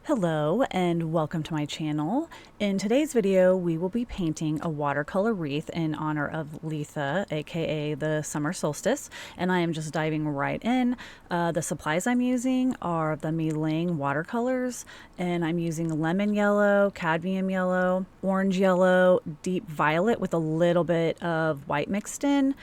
Hello and welcome to my channel. In today's video, we will be painting a watercolor wreath in honor of Litha, aka the summer solstice, and I am just diving right in. The supplies I'm using are the liang watercolors, and I'm using lemon yellow, cadmium yellow, orange yellow, deep violet with a little bit of white mixed in,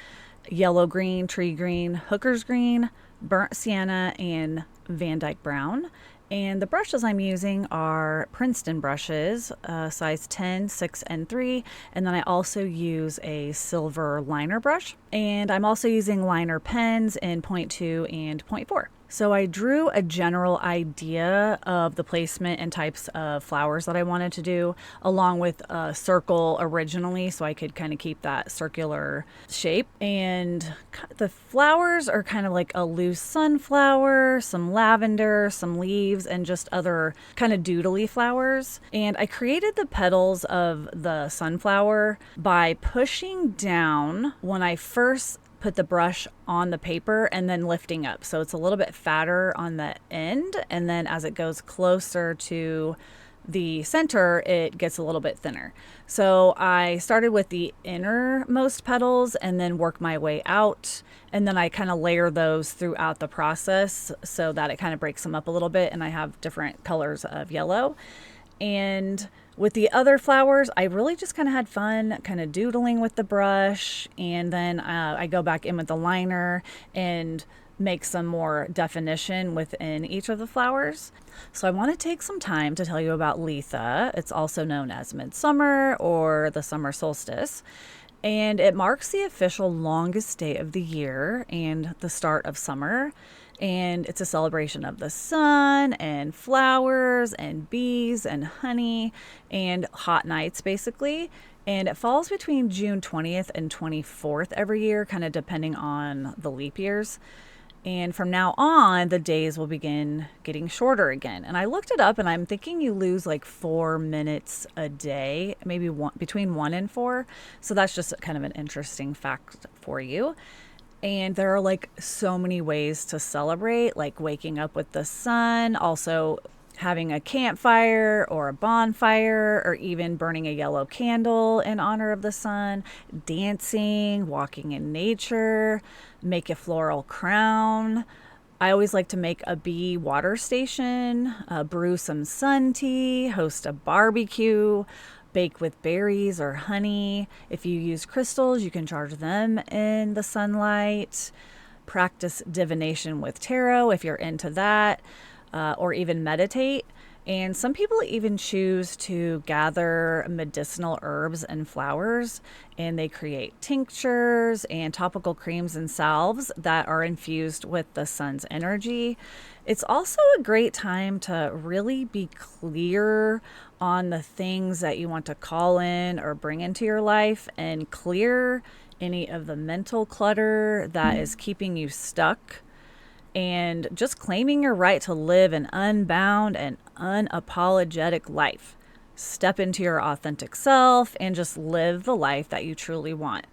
yellow green, tree green, hooker's green, burnt sienna, and Van Dyke brown. And the brushes I'm using are Princeton brushes, size 10, 6, and 3. And then I also use a silver liner brush. And I'm also using liner pens in 0.2 and 0.4. So I drew a general idea of the placement and types of flowers that I wanted to do, along with a circle originally, so I could kind of keep that circular shape. And the flowers are kind of like a loose sunflower, some lavender, some leaves, and just other kind of doodly flowers. And I created the petals of the sunflower by pushing down when I first put the brush on the paper and then lifting up. So it's a little bit fatter on the end, and then as it goes closer to the center, it gets a little bit thinner. So I started with the innermost petals and then work my way out. And then I kind of layer those throughout the process so that it kind of breaks them up a little bit. And I have different colors of yellow. And with the other flowers, I really just kind of had fun kind of doodling with the brush. And then I go back in with the liner and make some more definition within each of the flowers. So I want to take some time to tell you about Litha. It's also known as Midsummer or the summer solstice. And it marks the official longest day of the year and the start of summer. And it's a celebration of the sun and flowers and bees and honey and hot nights, basically. And it falls between June 20th and 24th every year, kind of depending on the leap years. And from now on, the days will begin getting shorter again. And I looked it up, and I'm thinking you lose like 4 minutes a day, maybe between 1 and 4. So that's just kind of an interesting fact for you. And there are like so many ways to celebrate, like waking up with the sun, also having a campfire or a bonfire, or even burning a yellow candle in honor of the sun, dancing, walking in nature, make a floral crown. I always like to make a bee water station, brew some sun tea, host a barbecue, bake with berries or honey. If you use crystals, you can charge them in the sunlight. Practice divination with tarot if you're into that, or even meditate. And some people even choose to gather medicinal herbs and flowers, and they create tinctures and topical creams and salves that are infused with the sun's energy. It's also a great time to really be clear on the things that you want to call in or bring into your life, and clear any of the mental clutter that is keeping you stuck, and just claiming your right to live an unbound and unapologetic life. Step into your authentic self and just live the life that you truly want.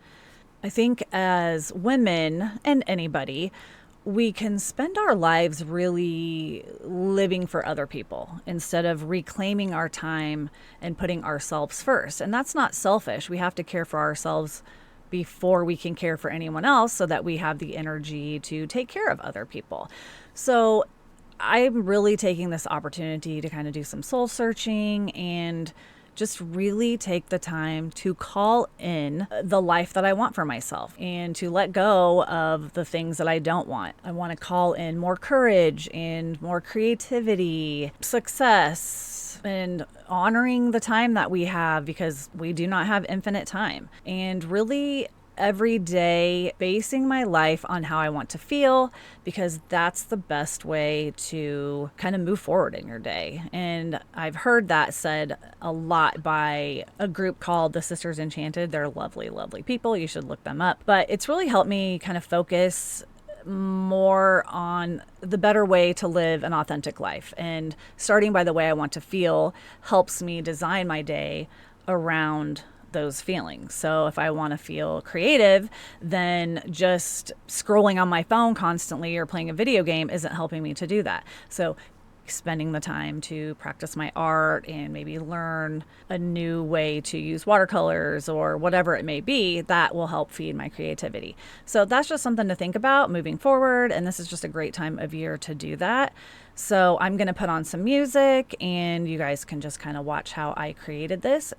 I think as women, and anybody, we can spend our lives really living for other people instead of reclaiming our time and putting ourselves first. And that's not selfish. We have to care for ourselves before we can care for anyone else, so that we have the energy to take care of other people. So I'm really taking this opportunity to kind of do some soul searching and just really take the time to call in the life that I want for myself, and to let go of the things that I don't want. I want to call in more courage and more creativity, success, and honoring the time that we have, because we do not have infinite time. And really every day basing my life on how I want to feel, because that's the best way to kind of move forward in your day. And I've heard that said a lot by a group called the Sisters Enchanted. They're lovely, lovely people. You should look them up. But it's really helped me kind of focus more on the better way to live an authentic life. And starting by the way I want to feel helps me design my day around those feelings. So if I want to feel creative, then just scrolling on my phone constantly or playing a video game isn't helping me to do that. So spending the time to practice my art and maybe learn a new way to use watercolors or whatever it may be, that will help feed my creativity. So that's just something to think about moving forward, and this is just a great time of year to do that. So I'm going to put on some music and you guys can just kind of watch how I created this.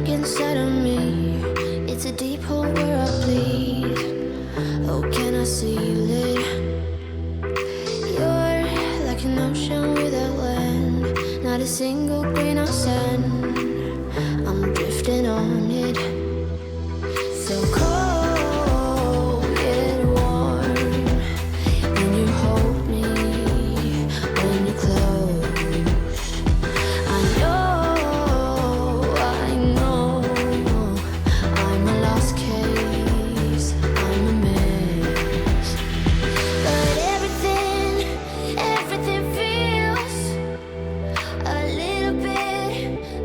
Inside of me, it's a deep hole where I bleed. Oh, can I seal it? You're like an ocean without land, not a single grain of sand. I'm drifting on it, so cold yet warm. When you hold me, when you close, I know.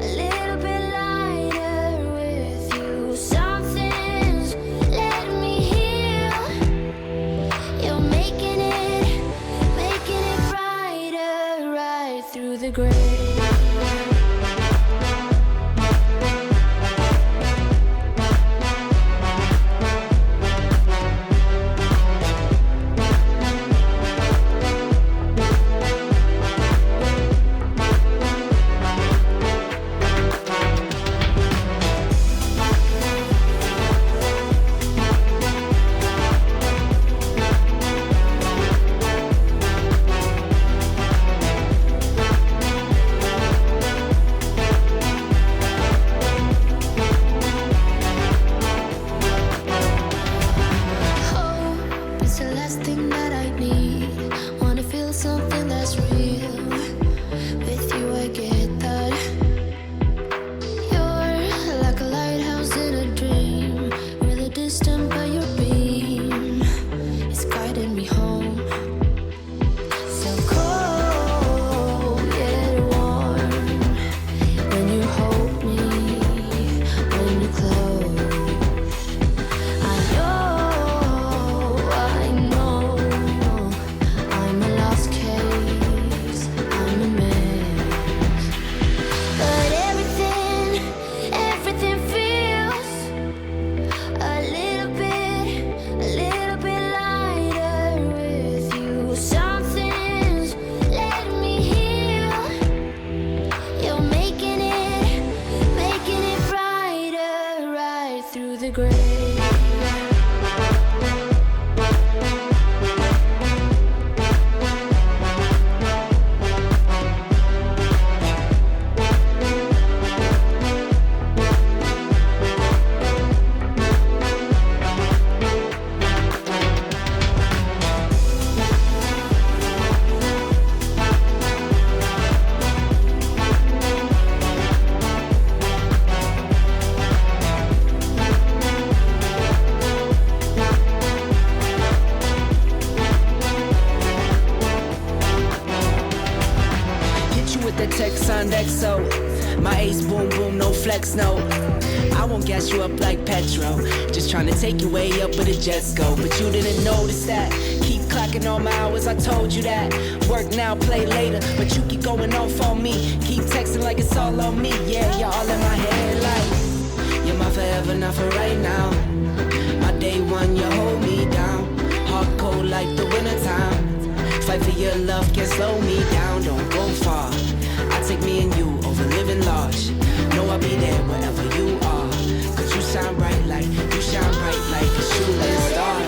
A gray. My ace boom boom, no flex, no. I won't gas you up like petrol. Just trying to take you way up where the jets go. But you didn't notice that. Keep clocking all my hours, I told you that. Work now, play later. But you keep going off on me. Keep texting like it's all on me. Yeah, you're all in my head like you're my forever, not for right now. My day one, you hold me down. Hard cold like the wintertime. Fight for your love, can't slow me down. Don't go far. I take me and you over living large. Know I'll be there wherever you are. Cause you shine bright like a shooting star.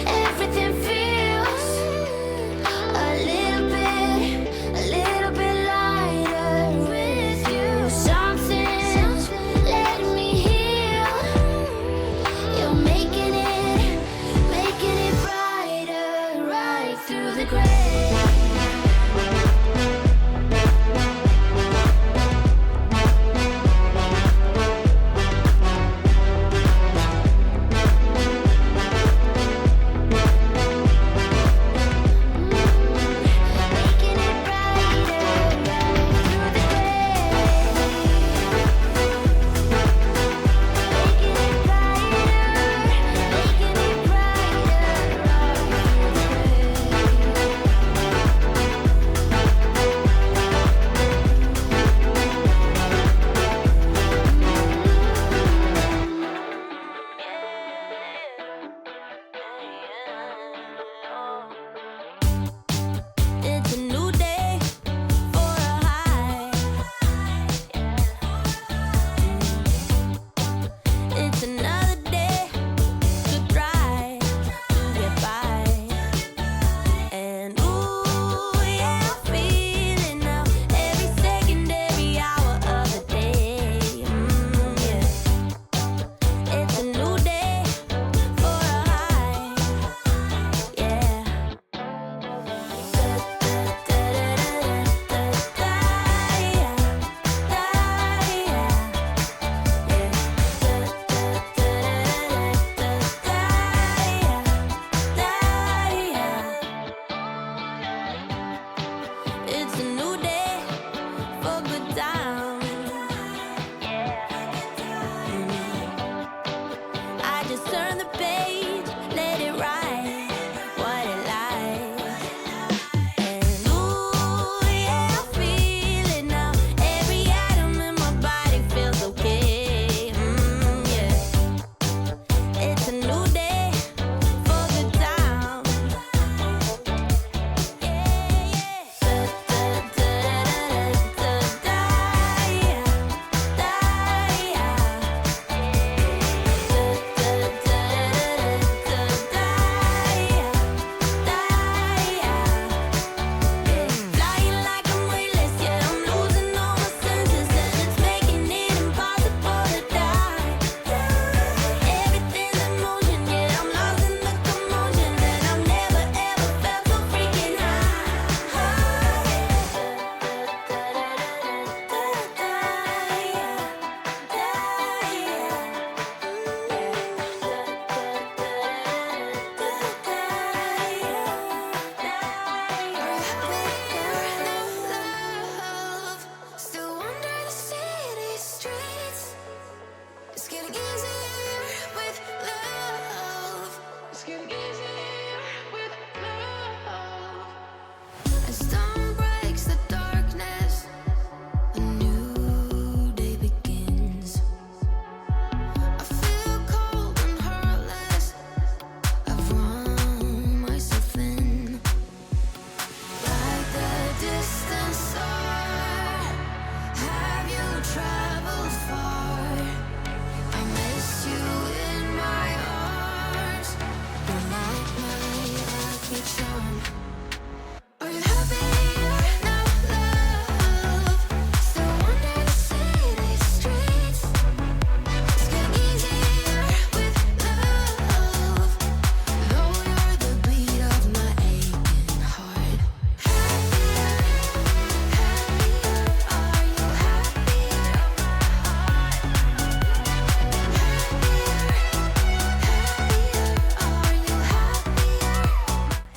Everything feels a little bit lighter with you. Something's letting me heal. You're making it brighter right through the gray.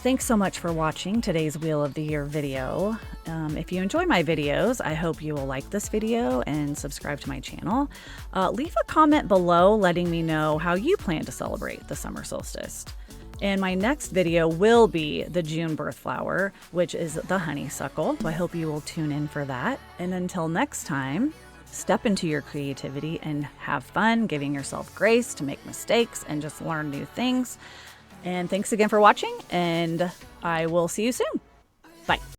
thanks so much for watching today's Wheel of the Year video. If you enjoy my videos, I hope you will like this video and subscribe to my channel. Leave a comment below letting me know how you plan to celebrate the summer solstice. And my next video will be the June birth flower, which is the honeysuckle. So I hope you will tune in for that. And until next time, step into your creativity and have fun, giving yourself grace to make mistakes and just learn new things. And thanks again for watching, and I will see you soon. Bye.